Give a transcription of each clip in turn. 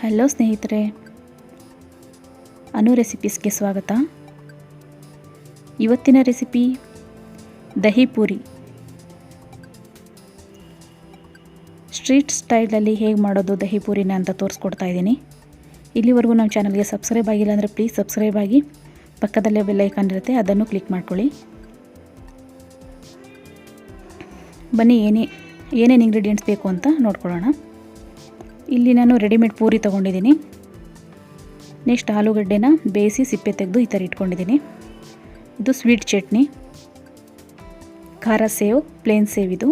Hello ಸ್ನೇಹಿತರೆ, ಅನು ರೆಸಿಪೀಸ್ಗೆ ಸ್ವಾಗತ. ಇವತ್ತಿನ ರೆಸಿಪಿ ದಹಿ ಪೂರಿ. ಸ್ಟ್ರೀಟ್ ಸ್ಟೈಲಲ್ಲಿ ಹೇಗೆ ಮಾಡೋದು ದಹಿ ಪೂರಿನ ಅಂತ ತೋರಿಸ್ಕೊಡ್ತಾ ಇದ್ದೀನಿ. ಇಲ್ಲಿವರೆಗೂ ನಮ್ಮ ಚಾನಲ್ಗೆ ಸಬ್ಸ್ಕ್ರೈಬ್ ಆಗಿಲ್ಲ ಅಂದರೆ ಪ್ಲೀಸ್ ಸಬ್ಸ್ಕ್ರೈಬ್ ಆಗಿ, ಪಕ್ಕದಲ್ಲೇ ಬೆಲ್ ಐಕಾನ್ ಇರುತ್ತೆ ಅದನ್ನು ಕ್ಲಿಕ್ ಮಾಡ್ಕೊಳ್ಳಿ. ಬನ್ನಿ ಏನೇನು ಇಂಗ್ರೀಡಿಯೆಂಟ್ಸ್ ಬೇಕು ಅಂತ ನೋಡ್ಕೊಳ್ಳೋಣ. ಇಲ್ಲಿ ನಾನು ರೆಡಿಮೇಡ್ ಪೂರಿ ತೊಗೊಂಡಿದ್ದೀನಿ. ನೆಕ್ಸ್ಟ್ ಆಲೂಗಡ್ಡೆನ ಬೇಯಿಸಿ ಸಿಪ್ಪೆ ತೆಗೆದು ಈ ಥರ ಇಟ್ಕೊಂಡಿದ್ದೀನಿ. ಇದು ಸ್ವೀಟ್ ಚಟ್ನಿ, ಖಾರ ಸೇವ್, ಪ್ಲೇನ್ ಸೇವ್, ಇದು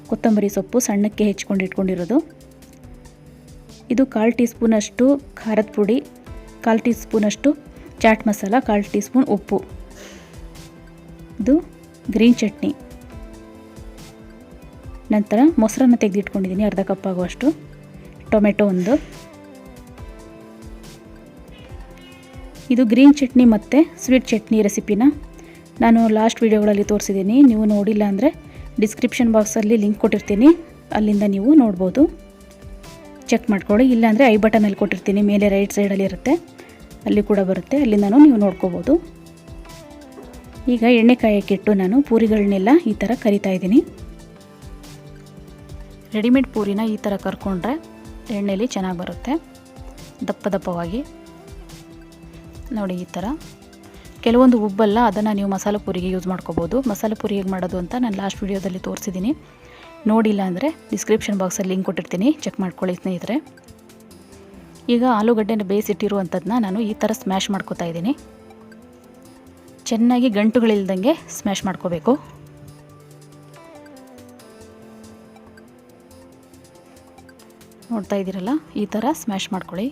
ಕೊತ್ತಂಬರಿ ಸೊಪ್ಪು ಸಣ್ಣಕ್ಕೆ ಹೆಚ್ಚಿಕೊಂಡು ಇಟ್ಕೊಂಡಿರೋದು. ಇದು 1/4 ಟೀ ಸ್ಪೂನಷ್ಟು ಖಾರದ ಪುಡಿ, 1/4 ಟೀ ಸ್ಪೂನಷ್ಟು ಚಾಟ್ ಮಸಾಲ, 1/4 ಟೀ ಸ್ಪೂನ್ ಉಪ್ಪು. ಇದು ಗ್ರೀನ್ ಚಟ್ನಿ. ನಂತರ ಮೊಸರನ್ನು ತೆಗೆದಿಟ್ಕೊಂಡಿದ್ದೀನಿ, ಅರ್ಧ ಕಪ್ ಆಗುವಷ್ಟು. ಟೊಮೆಟೊ ಒಂದು. ಇದು ಗ್ರೀನ್ ಚಟ್ನಿ ಮತ್ತು ಸ್ವೀಟ್ ಚಟ್ನಿ ರೆಸಿಪಿನ ನಾನು ಲಾಸ್ಟ್ ವೀಡಿಯೋಗಳಲ್ಲಿ ತೋರಿಸಿದ್ದೀನಿ. ನೀವು ನೋಡಿಲ್ಲ ಅಂದರೆ ಡಿಸ್ಕ್ರಿಪ್ಷನ್ ಬಾಕ್ಸಲ್ಲಿ ಲಿಂಕ್ ಕೊಟ್ಟಿರ್ತೀನಿ, ಅಲ್ಲಿಂದ ನೀವು ನೋಡ್ಬೋದು, ಚೆಕ್ ಮಾಡ್ಕೊಳ್ಳಿ. ಇಲ್ಲಾಂದರೆ ಐ ಬಟನಲ್ಲಿ ಕೊಟ್ಟಿರ್ತೀನಿ, ಮೇಲೆ ರೈಟ್ ಸೈಡಲ್ಲಿ ಇರುತ್ತೆ, ಅಲ್ಲಿ ಕೂಡ ಬರುತ್ತೆ, ಅಲ್ಲಿಂದನೂ ನೀವು ನೋಡ್ಕೋಬೋದು. ಈಗ ಎಣ್ಣೆ ಕಾಯಕ್ಕಿಟ್ಟು ನಾನು ಪೂರಿಗಳನ್ನೆಲ್ಲ ಈ ಥರ ಕರಿತಾ ಇದ್ದೀನಿ. ರೆಡಿಮೇಡ್ ಪೂರಿನ ಈ ಥರ ಕರ್ಕೊಂಡ್ರೆ ಎಣ್ಣೆಲಿ ಚೆನ್ನಾಗಿ ಬರುತ್ತೆ, ದಪ್ಪ ದಪ್ಪವಾಗಿ. ನೋಡಿ ಈ ಥರ. ಕೆಲವೊಂದು ಉಬ್ಬಲ್ಲ, ಅದನ್ನು ನೀವು ಮಸಾಲೆ ಪೂರಿಗೆ ಯೂಸ್ ಮಾಡ್ಕೋಬೋದು. ಮಸಾಲೆ ಪೂರಿ ಹೇಗೆ ಮಾಡೋದು ಅಂತ ನಾನು ಲಾಸ್ಟ್ ವೀಡಿಯೋದಲ್ಲಿ ತೋರಿಸಿದ್ದೀನಿ. ನೋಡಿಲ್ಲ ಅಂದರೆ ಡಿಸ್ಕ್ರಿಪ್ಷನ್ ಬಾಕ್ಸಲ್ಲಿ ಲಿಂಕ್ ಕೊಟ್ಟಿರ್ತೀನಿ, ಚೆಕ್ ಮಾಡ್ಕೊಳ್ಳಿ ಸ್ನೇಹಿತರೆ. ಈಗ ಆಲೂಗಡ್ಡೆನ ಬೇಯಿಸಿಟ್ಟಿರುವಂಥದ್ದನ್ನ ನಾನು ಈ ಥರ ಸ್ಮ್ಯಾಶ್ ಮಾಡ್ಕೋತಾ ಇದ್ದೀನಿ. ಚೆನ್ನಾಗಿ ಗಂಟುಗಳಿಲ್ದಂಗೆ ಸ್ಮ್ಯಾಶ್ ಮಾಡ್ಕೋಬೇಕು. ನೋಡ್ತಾ ಇದ್ದೀರಲ್ಲ, ಈ ಥರ ಸ್ಮ್ಯಾಶ್ ಮಾಡ್ಕೊಳ್ಳಿ.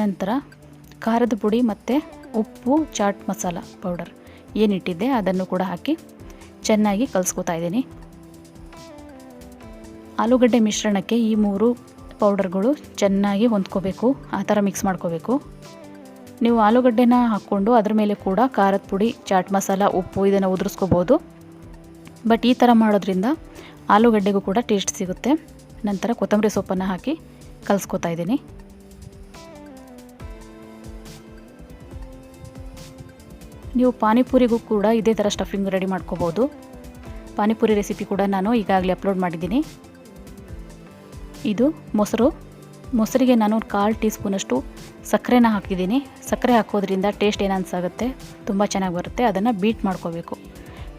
ನಂತರ ಖಾರದ ಪುಡಿ ಮತ್ತು ಉಪ್ಪು, ಚಾಟ್ ಮಸಾಲ ಪೌಡರ್ ಏನಿಟ್ಟಿದ್ದೆ ಅದನ್ನು ಕೂಡ ಹಾಕಿ ಚೆನ್ನಾಗಿ ಕಲಿಸ್ಕೊತಾ ಇದ್ದೀನಿ. ಆಲೂಗಡ್ಡೆ ಮಿಶ್ರಣಕ್ಕೆ ಈ 3 ಪೌಡರ್ಗಳು ಚೆನ್ನಾಗಿ ಹೊಂದ್ಕೋಬೇಕು, ಆ ಥರ ಮಿಕ್ಸ್ ಮಾಡ್ಕೋಬೇಕು. ನೀವು ಆಲೂಗಡ್ಡೆನ ಹಾಕ್ಕೊಂಡು ಅದ್ರ ಮೇಲೆ ಕೂಡ ಖಾರದ ಪುಡಿ, ಚಾಟ್ ಮಸಾಲ, ಉಪ್ಪು ಇದನ್ನು ಉದುರಿಸ್ಕೋಬೋದು. ಬಟ್ ಈ ಥರ ಮಾಡೋದ್ರಿಂದ ಆಲೂಗಡ್ಡೆಗೂ ಕೂಡ ಟೇಸ್ಟ್ ಸಿಗುತ್ತೆ. ನಂತರ ಕೊತ್ತಂಬರಿ ಸೊಪ್ಪನ್ನು ಹಾಕಿ ಕಲಿಸ್ಕೊತಾ ಇದ್ದೀನಿ. ನೀವು ಪಾನಿಪುರಿಗೂ ಕೂಡ ಇದೇ ಥರ ಸ್ಟಫಿಂಗ್ ರೆಡಿ ಮಾಡ್ಕೋಬೋದು. ಪಾನಿಪುರಿ ರೆಸಿಪಿ ಕೂಡ ನಾನು ಈಗಾಗಲೇ ಅಪ್ಲೋಡ್ ಮಾಡಿದ್ದೀನಿ. ಇದು ಮೊಸರಿಗೆ ನಾನು 1/4 ಟೀ ಸ್ಪೂನಷ್ಟು ಸಕ್ಕರೆನ ಹಾಕಿದ್ದೀನಿ. ಸಕ್ಕರೆ ಹಾಕೋದ್ರಿಂದ ಟೇಸ್ಟ್ ಏನಾನ್ಸ್ ಆಗುತ್ತೆ, ತುಂಬ ಚೆನ್ನಾಗಿ ಬರುತ್ತೆ. ಅದನ್ನು ಬೀಟ್ ಮಾಡ್ಕೋಬೇಕು.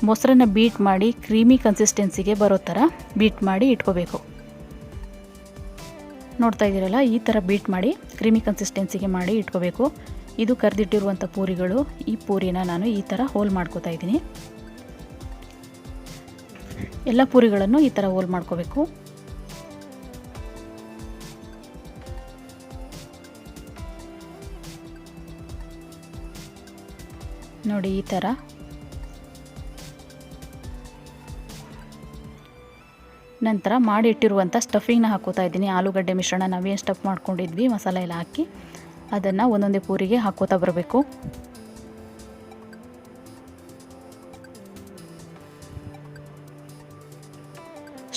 ಮೊಸರನ್ನು ಬೀಟ್ ಮಾಡಿ ಕ್ರೀಮಿ ಕನ್ಸಿಸ್ಟೆನ್ಸಿಗೆ ಬರೋ ಥರ ಬೀಟ್ ಮಾಡಿ ಇಟ್ಕೋಬೇಕು. ನೋಡ್ತಾ ಇದ್ದೀರಲ್ಲ, ಈ ಥರ ಬೀಟ್ ಮಾಡಿ ಕ್ರೀಮಿ ಕನ್ಸಿಸ್ಟೆನ್ಸಿಗೆ ಮಾಡಿ ಇಟ್ಕೋಬೇಕು. ಇದು ಕರೆದಿಟ್ಟಿರುವಂಥ ಪೂರಿಗಳು. ಈ ಪೂರಿನ ನಾನು ಈ ಥರ ಹೋಲ್ ಮಾಡ್ಕೋತಾ ಇದ್ದೀನಿ. ಎಲ್ಲ ಪೂರಿಗಳನ್ನು ಈ ಥರ ಹೋಲ್ ಮಾಡ್ಕೋಬೇಕು. ನೋಡಿ ಈ ಥರ. ನಂತರ ಮಾಡಿ ಇಟ್ಟಿರುವಂಥ ಸ್ಟಫಿಂಗ್ನ ಹಾಕೋತಾ ಇದ್ದೀನಿ. ಆಲೂಗಡ್ಡೆ ಮಿಶ್ರಣ ನಾವೇನು ಸ್ಟಫ್ ಮಾಡ್ಕೊಂಡಿದ್ವಿ, ಮಸಾಲೆ ಎಲ್ಲ ಹಾಕಿ ಅದನ್ನು ಒಂದೊಂದೇ ಪೂರಿಗೆ ಹಾಕೋತಾ ಬರಬೇಕು.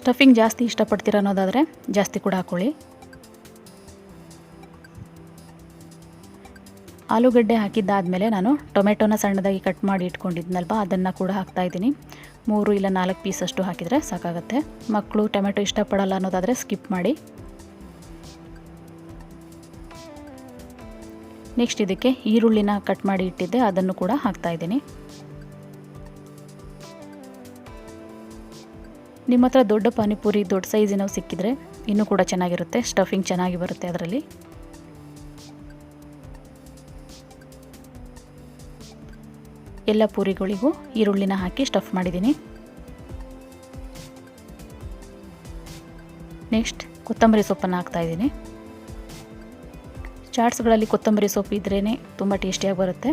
ಸ್ಟಫಿಂಗ್ ಜಾಸ್ತಿ ಇಷ್ಟಪಡ್ತೀರ ಅನ್ನೋದಾದರೆ ಜಾಸ್ತಿ ಕೂಡ ಹಾಕ್ಕೊಳ್ಳಿ. ಆಲೂಗಡ್ಡೆ ಹಾಕಿದ್ದಾದಮೇಲೆ ನಾನು ಟೊಮೆಟೊನ ಸಣ್ಣದಾಗಿ ಕಟ್ ಮಾಡಿ ಇಟ್ಕೊಂಡಿದ್ನಲ್ವ, ಅದನ್ನು ಕೂಡ ಹಾಕ್ತಾಯಿದ್ದೀನಿ. 3 ಇಲ್ಲ 4 ಪೀಸಷ್ಟು ಹಾಕಿದರೆ ಸಾಕಾಗುತ್ತೆ. ಮಕ್ಕಳು ಟೊಮೆಟೊ ಇಷ್ಟಪಡಲ್ಲ ಅನ್ನೋದಾದರೆ ಸ್ಕಿಪ್ ಮಾಡಿ. ನೆಕ್ಸ್ಟ್ ಇದಕ್ಕೆ ಈರುಳ್ಳಿನ ಕಟ್ ಮಾಡಿ ಇಟ್ಟಿದ್ದೆ, ಅದನ್ನು ಕೂಡ ಹಾಕ್ತಾಯಿದ್ದೀನಿ. ನಿಮ್ಮ ಹತ್ರ ದೊಡ್ಡ ಪಾನಿಪುರಿ, ದೊಡ್ಡ ಸೈಜಿನವು ಸಿಕ್ಕಿದ್ರೆ ಇನ್ನೂ ಕೂಡ ಚೆನ್ನಾಗಿರುತ್ತೆ, ಸ್ಟಫಿಂಗ್ ಚೆನ್ನಾಗಿ ಬರುತ್ತೆ ಅದರಲ್ಲಿ. ಎಲ್ಲ ಪೂರಿಗಳಿಗೂ ಈರುಳ್ಳಿನ ಹಾಕಿ ಸ್ಟಫ್ ಮಾಡಿದ್ದೀನಿ. ನೆಕ್ಸ್ಟ್ ಕೊತ್ತಂಬರಿ ಸೊಪ್ಪನ್ನು ಹಾಕ್ತಾಯಿದ್ದೀನಿ. ಚಾಟ್ಸ್ಗಳಲ್ಲಿ ಕೊತ್ತಂಬರಿ ಸೊಪ್ಪು ಇದ್ರೇ ತುಂಬ ಟೇಸ್ಟಿಯಾಗಿ ಬರುತ್ತೆ,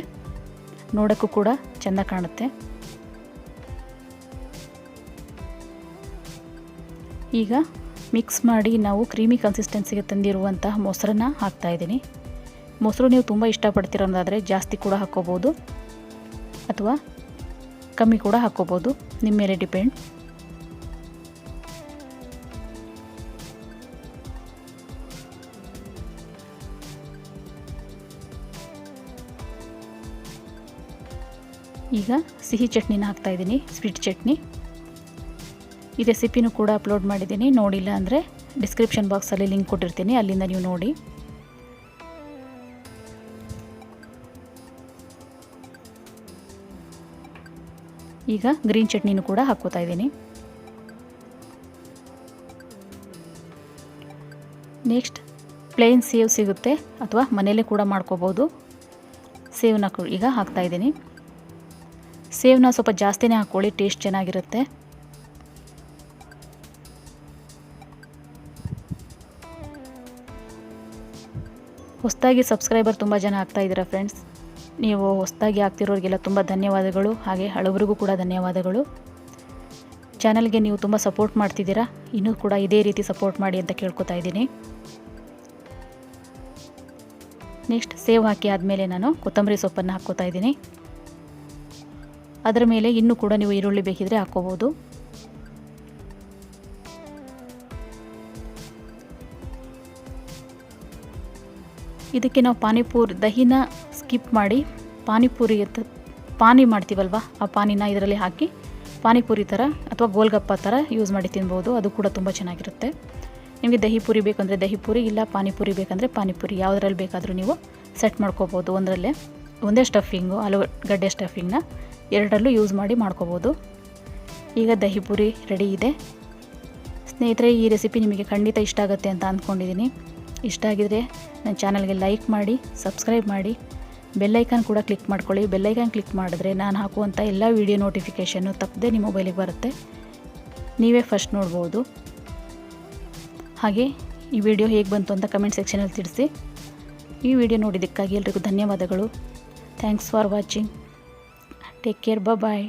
ನೋಡೋಕ್ಕೂ ಕೂಡ ಚೆಂದ ಕಾಣುತ್ತೆ. ಈಗ ಮಿಕ್ಸ್ ಮಾಡಿ ನಾವು ಕ್ರೀಮಿ ಕನ್ಸಿಸ್ಟೆನ್ಸಿಗೆ ತಂದಿರುವಂತಹ ಮೊಸರನ್ನ ಹಾಕ್ತಾಯಿದ್ದೀನಿ. ಮೊಸರು ನೀವು ತುಂಬ ಇಷ್ಟಪಡ್ತೀರ ಅನ್ನೋದಾದರೆ ಜಾಸ್ತಿ ಕೂಡ ಹಾಕ್ಕೋಬೋದು, ಅಥವಾ ಕಮ್ಮಿ ಕೂಡ ಹಾಕ್ಕೋಬೋದು, ನಿಮ್ಮ ಮೇಲೆ ಡಿಪೆಂಡ್. ಈಗ ಸಿಹಿ ಚಟ್ನಿನ ಹಾಕ್ತಾಯಿದ್ದೀನಿ, ಸ್ವೀಟ್ ಚಟ್ನಿ. ಈ ರೆಸಿಪಿನೂ ಕೂಡ ಅಪ್ಲೋಡ್ ಮಾಡಿದ್ದೀನಿ, ನೋಡಿಲ್ಲ ಅಂದರೆ ಡಿಸ್ಕ್ರಿಪ್ಷನ್ ಬಾಕ್ಸಲ್ಲಿ ಲಿಂಕ್ ಕೊಟ್ಟಿರ್ತೀನಿ, ಅಲ್ಲಿಂದ ನೀವು ನೋಡಿ. ಈಗ ಗ್ರೀನ್ ಚಟ್ನಿನೂ ಕೂಡ ಹಾಕ್ಕೋತಾ ಇದ್ದೀನಿ. ನೆಕ್ಸ್ಟ್ ಪ್ಲೇನ್ ಸೇವ್ ಸಿಗುತ್ತೆ ಅಥವಾ ಮನೆಯಲ್ಲೇ ಕೂಡ ಮಾಡ್ಕೋಬೋದು. ಸೇವನ್ನ ಈಗ ಹಾಕ್ತಾಯಿದ್ದೀನಿ. ಸೇವನ್ನ ಸ್ವಲ್ಪ ಜಾಸ್ತಿನೇ ಹಾಕ್ಕೊಳ್ಳಿ, ಟೇಸ್ಟ್ ಚೆನ್ನಾಗಿರುತ್ತೆ. ಹೊಸದಾಗಿ ಸಬ್ಸ್ಕ್ರೈಬರ್ ತುಂಬ ಜನ ಆಗ್ತಾಯಿದ್ದೀರಾ ಫ್ರೆಂಡ್ಸ್. ನೀವು ಹೊಸದಾಗಿ ಆಗ್ತಿರೋರಿಗೆಲ್ಲ ತುಂಬ ಧನ್ಯವಾದಗಳು, ಹಾಗೆ ಹಳಬರಿಗೂ ಕೂಡ ಧನ್ಯವಾದಗಳು. ಚಾನಲ್ಗೆ ನೀವು ತುಂಬ ಸಪೋರ್ಟ್ ಮಾಡ್ತಿದ್ದೀರಾ, ಇನ್ನೂ ಕೂಡ ಇದೇ ರೀತಿ ಸಪೋರ್ಟ್ ಮಾಡಿ ಅಂತ ಕೇಳ್ಕೊತಾ ಇದ್ದೀನಿ. ನೆಕ್ಸ್ಟ್ ಸೇವ್ ಹಾಕಿ ಆದಮೇಲೆ ನಾನು ಕೊತ್ತಂಬರಿ ಸೊಪ್ಪನ್ನು ಹಾಕ್ಕೋತಾ ಇದ್ದೀನಿ. ಅದರ ಮೇಲೆ ಇನ್ನೂ ಕೂಡ ನೀವು ಈರುಳ್ಳಿ ಬೇಕಿದ್ರೆ ಹಾಕ್ಕೋಬೋದು. ಇದಕ್ಕೆ ನಾವು ಪಾನಿಪುರಿ ದಹಿನ ಸ್ಕಿಪ್ ಮಾಡಿ ಪಾನಿಪುರಿ ಪಾನಿ ಮಾಡ್ತೀವಲ್ವ, ಆ ಪಾನಿನ ಇದರಲ್ಲಿ ಹಾಕಿ ಪಾನಿಪುರಿ ಥರ ಅಥವಾ ಗೋಲ್ಗಪ್ಪ ಥರ ಯೂಸ್ ಮಾಡಿ ತಿನ್ಬೋದು. ಅದು ಕೂಡ ತುಂಬ ಚೆನ್ನಾಗಿರುತ್ತೆ. ನಿಮಗೆ ದಹಿ ಪುರಿ ಬೇಕಂದರೆ ದಹಿ ಪುರಿ, ಇಲ್ಲ ಪಾನಿಪುರಿ ಬೇಕಂದರೆ ಪಾನಿಪುರಿ, ಯಾವುದರಲ್ಲಿ ಬೇಕಾದರೂ ನೀವು ಸೆಟ್ ಮಾಡ್ಕೋಬೋದು. ಒಂದೇ ಸ್ಟಫಿಂಗು, ಆಲೂಗಡ್ಡೆ ಸ್ಟಫಿಂಗ್ನ ಎರಡರಲ್ಲೂ ಯೂಸ್ ಮಾಡಿ ಮಾಡ್ಕೋಬೋದು. ಈಗ ದಹಿ ಪುರಿ ರೆಡಿ ಇದೆ. ಸ್ನೇಹಿತರೆ, ಈ ರೆಸಿಪಿ ನಿಮಗೆ ಖಂಡಿತ ಇಷ್ಟ ಆಗುತ್ತೆ ಅಂತ ಅಂದ್ಕೊಂಡಿದ್ದೀನಿ. ಇಷ್ಟ ಆಗಿದರೆ ನನ್ನ ಚಾನಲ್ಗೆ ಲೈಕ್ ಮಾಡಿ, ಸಬ್ಸ್ಕ್ರೈಬ್ ಮಾಡಿ, ಬೆಲ್ಲೈಕಾನ್ ಕೂಡ ಕ್ಲಿಕ್ ಮಾಡ್ಕೊಳ್ಳಿ. ಬೆಲ್ಲೈಕಾನ್ ಕ್ಲಿಕ್ ಮಾಡಿದ್ರೆ ನಾನು ಹಾಕುವಂಥ ಎಲ್ಲ ವೀಡಿಯೋ ನೋಟಿಫಿಕೇಷನ್ನು ತಪ್ಪದೆ ನಿಮ್ಮ ಮೊಬೈಲಿಗೆ ಬರುತ್ತೆ, ನೀವೇ ಫಸ್ಟ್ ನೋಡ್ಬೋದು. ಹಾಗೆ ಈ ವಿಡಿಯೋ ಹೇಗೆ ಬಂತು ಅಂತ ಕಮೆಂಟ್ ಸೆಕ್ಷನಲ್ಲಿ ತಿಳಿಸಿ. ಈ ವಿಡಿಯೋ ನೋಡಿದ್ದಕ್ಕಾಗಿ ಎಲ್ರಿಗೂ ಧನ್ಯವಾದಗಳು. Thanks for watching. Take care, bye.